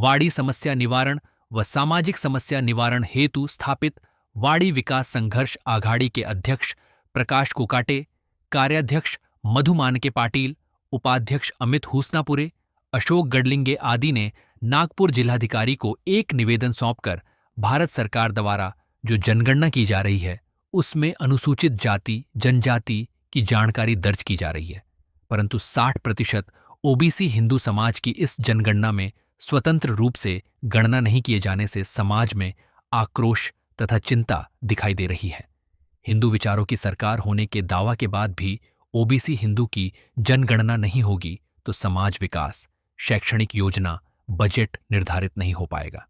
वाड़ी समस्या निवारण व सामाजिक समस्या निवारण हेतु स्थापित वाड़ी विकास संघर्ष आघाड़ी के अध्यक्ष प्रकाश कुकाटे, कार्याध्यक्ष मधु मानके पाटिल, उपाध्यक्ष अमित हुसनापुरे, अशोक गडलिंगे आदि ने नागपुर जिलाधिकारी को एक निवेदन सौंपकर भारत सरकार द्वारा जो जनगणना की जा रही है उसमें अनुसूचित जाति जनजाति की जानकारी दर्ज की जा रही है, परंतु 60% ओबीसी हिंदू समाज की इस जनगणना में स्वतंत्र रूप से गणना नहीं किए जाने से समाज में आक्रोश तथा चिंता दिखाई दे रही है। हिंदू विचारों की सरकार होने के दावा के बाद भी ओबीसी हिंदू की जनगणना नहीं होगी तो समाज विकास, शैक्षणिक योजना, बजट निर्धारित नहीं हो पाएगा।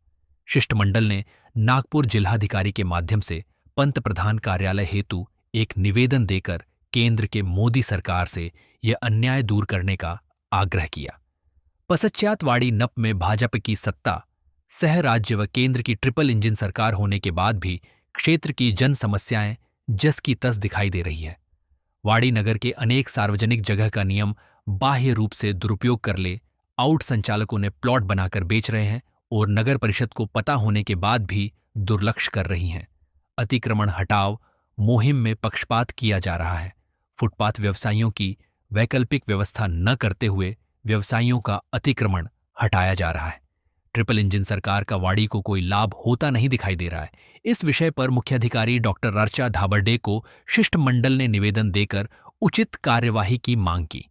शिष्टमंडल ने नागपुर जिलाधिकारी के माध्यम से पंतप्रधान कार्यालय हेतु एक निवेदन देकर केंद्र के मोदी सरकार से यह अन्याय दूर करने का आग्रह किया। पश्चात वाड़ी नप में भाजपा की सत्ता, सह राज्य व केंद्र की ट्रिपल इंजन सरकार होने के बाद भी क्षेत्र की जन समस्याएं जस की तस दिखाई दे रही है। वाड़ी नगर के अनेक सार्वजनिक जगह का नियम बाह्य रूप से दुरुपयोग कर ले आउट संचालकों ने प्लॉट बनाकर बेच रहे हैं और नगर परिषद को पता होने के बाद भी दुर्लक्ष्य कर रही हैं। अतिक्रमण हटाओ मुहिम में पक्षपात किया जा रहा है। फुटपाथ व्यवसायियों की वैकल्पिक व्यवस्था न करते हुए व्यवसायियों का अतिक्रमण हटाया जा रहा है। ट्रिपल इंजन सरकार का वाड़ी को कोई लाभ होता नहीं दिखाई दे रहा है। इस विषय पर मुख्याधिकारी डॉक्टर अर्चा धाबरडे को शिष्टमंडल ने निवेदन देकर उचित कार्यवाही की मांग की।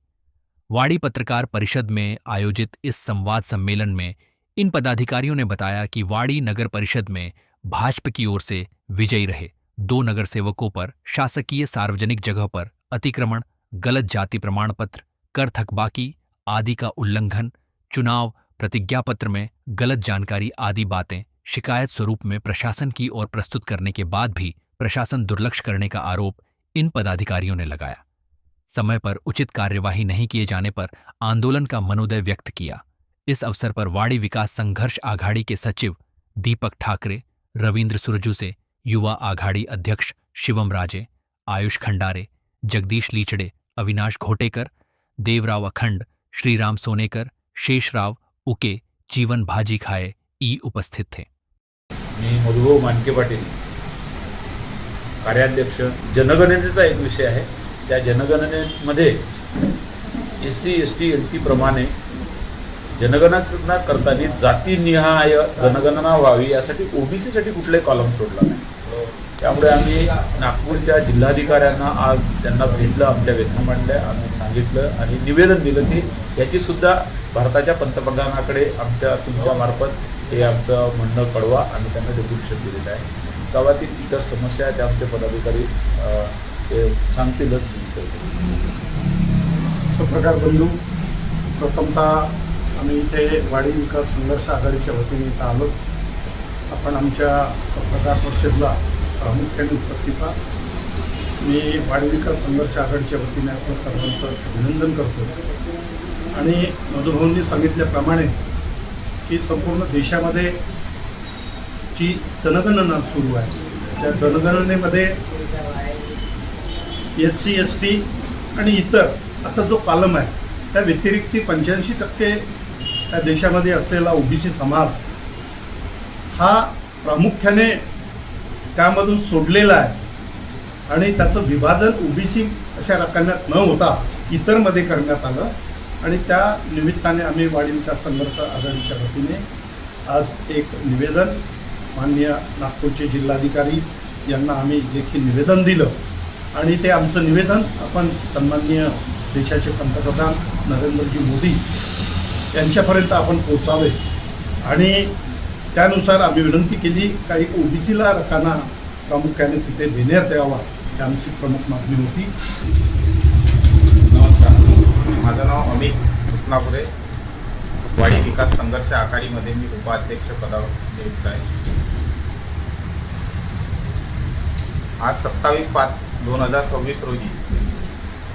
वाड़ी पत्रकार परिषद में आयोजित इस संवाद सम्मेलन में इन पदाधिकारियों ने बताया कि वाड़ी नगर परिषद में भाजपा की ओर से विजयी रहे 2 नगर सेवकों पर शासकीय सार्वजनिक जगह पर अतिक्रमण, गलत जाति प्रमाण पत्र, कर थकबाकी आदि का उल्लंघन, चुनाव प्रतिज्ञा पत्र में गलत जानकारी आदि बातें शिकायत स्वरूप में प्रशासन की ओर प्रस्तुत करने के बाद भी प्रशासन दुर्लक्ष्य करने का आरोप इन पदाधिकारियों ने लगाया। समय पर उचित कार्यवाही नहीं किए जाने पर आंदोलन का मनोदय व्यक्त किया। इस अवसर पर वाड़ी विकास संघर्ष आघाड़ी के सचिव दीपक ठाकरे, रविंद्र सुरजू से युवा आघाड़ी अध्यक्ष शिवम राजे, आयुष खंडारे, जगदीश लीचड़े, अविनाश घोटेकर, देवराव अखंड, श्रीराम सोनेकर, शेषराव उके, जीवन भाजी खाए ई उपस्थित थे। मी मधु मानके पाटील, कार्याध्यक्ष। जनगणनेचा एक विषय आहे, त्या जनगणनेमध्ये SC ST NT प्रमाणे जनगणना करताना जातीनिहाय जनगणना व्हावी यासाठी ओबीसी साठी कुठलाही कॉलम सोडला नाही। त्यामुळे आम्ही नागपूरच्या जिल्हाधिकाऱ्यांना आज त्यांना भेटलं, आमच्या व्यथा मांडल्या, आम्ही सांगितलं आणि निवेदन दिलं की याची सुद्धा भारताच्या पंतप्रधानाकडे आमच्या तुमच्या मार्फत हे आमचं म्हणणं कळवा। आम्ही त्यांना डेप्युटेशन दिलेलं आहे। गावातील इतर समस्या त्या आमचे पदाधिकारी ते सांगतीलच। पत्रकार बंधू, प्रथमतः आम्ही इथे वाड़ी विकास संघर्ष आघाडीच्या वतीने इथं आलो। आपण आमच्या पत्रकार परिषदेला प्रामुख्याने उपस्थित आहात। मी वाड़ी विकास संघर्ष आघाडीच्या वतीने आपण सर्वांचं अभिनंदन करतो आणि मधुभाऊंनी सांगितल्याप्रमाणे की संपूर्ण देशामध्ये जी जनगणना सुरू आहे त्या जनगणनेमध्ये SC ST आणि इतर असा जो कॉलम आहे त्या व्यतिरिक्त 85% त्या देशामध्ये असलेला ओबीसी समाज हा प्रामुख्याने त्यामधून सोडलेला आहे आणि त्याचं विभाजन ओबीसी अशा रकान्यात न होता इतरमध्ये करण्यात आलं आणि त्या निमित्ताने आम्ही वाड़ी विकास संघर्ष आघाडीच्या वतीने आज एक निवेदन माननीय नागपूरचे जिल्हाधिकारी यांना आम्ही लेखी निवेदन दिलं आणि ते आमचं निवेदन आपण सन्माननीय देशाचे पंतप्रधान नरेंद्रजी मोदी यांच्यापर्यंत आपण पोहोचावे आणि त्यानुसार आम्ही विनंती केली काही ओबीसीला रकाना प्रामुख्याने तिथे देण्यात यावा, ही आमची प्रमुख मागणी होती। नमस्कार, माझं नाव अमित हुसनापुरे, वाड़ी विकास संघर्ष आघाडीमध्ये मी उपाध्यक्ष पदावर नियुक्त आहे। आज 27/5/2026 रोजी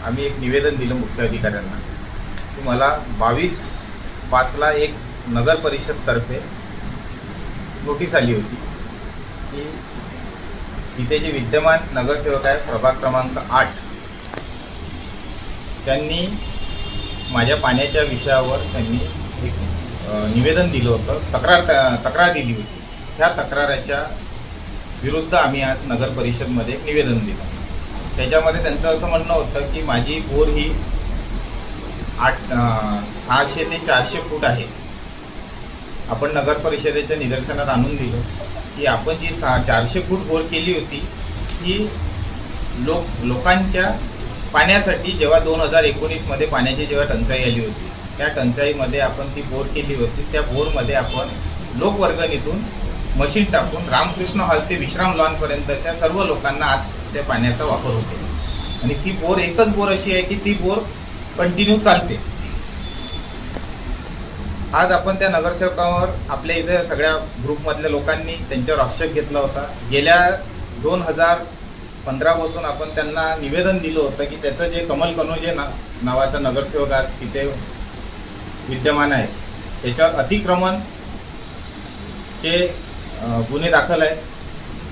आम्ही एक निवेदन दिलं मुख्याधिकाऱ्यांना की मला 22/5ला एक नगर परिषदतर्फे नोटीस आली होती की इथे जे विद्यमान नगरसेवक आहे प्रभाग क्रमांक 8 त्यांनी माझ्या पाण्याच्या विषयावर त्यांनी एक निवेदन दिलं होतं, तक्रार दिली होती. त्या तक्राराच्या विरुद्ध आम्ही आज नगर परिषदमध्ये एक निवेदन दिलं. त्याच्यामध्ये त्यांचं असं म्हणणं होतं की माझी बोर ही 600 ते 400 फूट आहे. आपण नगर परिषदेच्या निदर्शनात आणून दिलं की आपण जी 400 फूट बोर केली होती ही लोकांच्या पाण्यासाठी, जेव्हा 2019मध्ये पाण्याची जेव्हा टंचाई आली होती त्या टंचाईमध्ये आपण ती बोर केली होती. त्या बोरमध्ये आपण लोकवर्गणीतून मशीन टाकून रामकृष्ण हॉल ते विश्राम लॉनपर्यंतच्या सर्व लोकांना आज त्या पाण्याचा वापर होते. आणि ती बोर एकच बोर अशी आहे की ती बोर कंटिन्यू चालते. आज आपण त्या नगरसेवकावर आपल्या इथे सगळ्या ग्रुपमधल्या लोकांनी त्यांच्यावर आक्षेप घेतला होता. गेल्या 2015 पासून आपण त्यांना निवेदन दिलं होतं की त्याचं जे कमल कनोजे नावाचा नगरसेवक आज तिथे विद्यमान आहे त्याच्यावर अतिक्रमणचे गुन्हे दाखल आहे,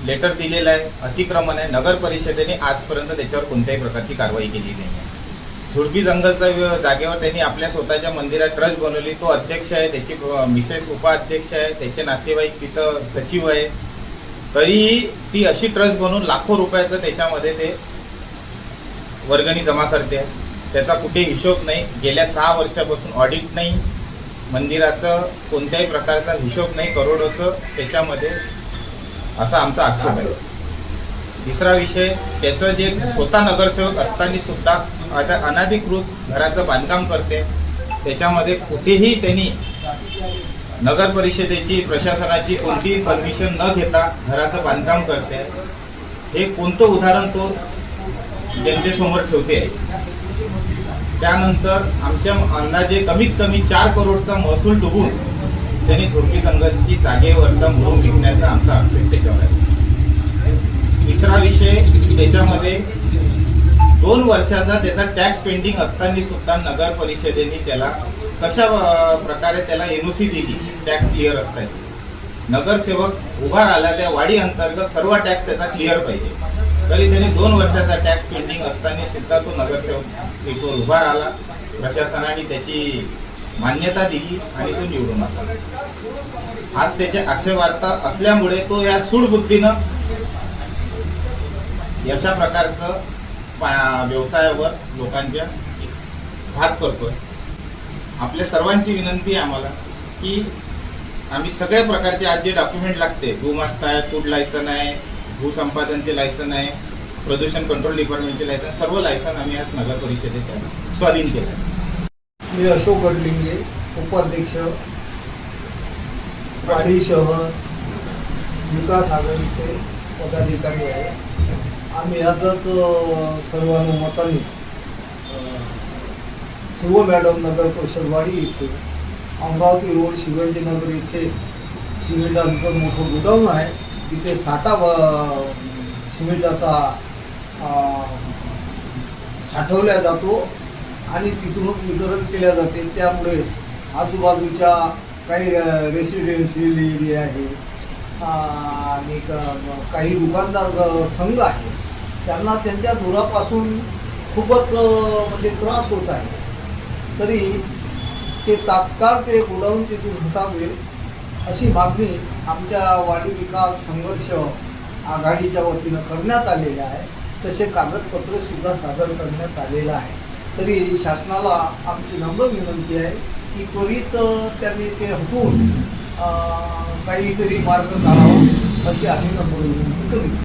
लेटर दिलेलं आहे, अतिक्रमण आहे. नगर परिषदेने आजपर्यंत त्याच्यावर कोणत्याही प्रकारची कारवाई केली नाही आहे. झुडपी जंगलच्या जागेवर त्यांनी आपल्या स्वतःच्या मंदिरात ट्रस्ट बनवली. तो अध्यक्ष आहे, त्याची मिसेस उपाध्यक्ष आहे, त्याचे नातेवाईक तिथं सचिव आहे. तरीही ती अशी ट्रस्ट बनवून लाखो रुपयाचं त्याच्यामध्ये ते वर्गणी जमा करते. त्याचा कुठे हिशोब नाही. गेल्या 6 वर्षापासून ऑडिट नाही, मंदिराचं कोणत्याही प्रकारचा हिशोब नाही, करोडोचं त्याच्यामध्ये, असा आमचा आक्षेप आहे. तिसरा विषय, त्याचं जे स्वतः नगरसेवक असताना सुद्धा आता अनधिकृत घराचं बांधकाम करते. त्याच्यामध्ये कुठेही त्यांनी नगर परिषदेची, प्रशासनाची कोणतीही परमिशन न घेता घराचं बांधकाम करते. हे कोणतं उदाहरण तो जनतेसमोर ठेवते आहे. त्यानंतर आमच्या अंदाजे कमीत कमी 4 करोडचा महसूल डुबून त्यांनी झोडपी जंगलची जागेवरचा मुरुम विकण्याचा आमचा आक्षेप त्याच्यावर आहे. तिसरा विषय, त्याच्यामध्ये 2 वर्षाचा त्याचा टॅक्स पेंडिंग असताना सुद्धा नगर परिषदेने त्याला कशा प्रकारे त्याला NOC दिली टॅक्स क्लिअर असताना. नगरसेवक उभा राहिला त्या वाडी अंतर्गत सर्व टॅक्स त्याचा क्लिअर पाहिजे, तरी त्यांनी 2 वर्षाचा टॅक्स पेंडिंग असताना सुद्धा तो नगरसेवक सीटवर उभा राहिला. प्रशासनाने त्याची मान्यता दिली आणि तो निवडून आला. आज त्याचे आक्षेपार्ह असल्यामुळे तो या सूडबुद्धीनं अशा प्रकारचं व्यवसायावर लोकांच्या घात करतोय. आपल्या सर्वांची विनंती आहे आम्हाला की आम्ही सगळ्या प्रकारचे आज जे डॉक्युमेंट लागते, भूमास्ता आहे, फूड लायसन आहे, भूसंपादनचे लायसन आहे, प्रदूषण कंट्रोल डिपार्टमेंटचे लायसन, सर्व लायसन आम्ही आज नगर परिषदेच्या स्वाधीन केलं आहे. मी अशोक गडलिंगे, उपाध्यक्ष, वाडी शहर विकास आघाडीचे पदाधिकारी आहे. आम्ही आजच सर्वानुमताने शिव मॅडम नगर परिषद वाडी इथे, अमरावती रोड शिवाजीनगर इथे सिमेंटाचं मोठं गोडाऊन आहे. तिथे साठा सिमेंटाचा साठवल्या जातो आणि तिथूनच वितरण केल्या जाते. त्यामुळे आजूबाजूच्या काही रेसिडेन्शियल एरिया आहे आणि काही दुकानदार संघ आहे, त्यांना त्यांच्या धुरापासून खूपच म्हणजे त्रास होत आहे. तरी ते तात्काळ ते गोडाऊन तिथून हटावे अशी मागणी आमच्या वाडी विकास संघर्ष आघाडीच्या वतीनं करण्यात आलेलं आहे. तसे कागदपत्रसुद्धा सादर करण्यात आलेलं आहे. तरी शासनाला आमची नम्र विनंती आहे की त्वरित त्यांनी ते हटवून काहीतरी मार्ग काढावा अशी आम्ही नम्र विनंती करू.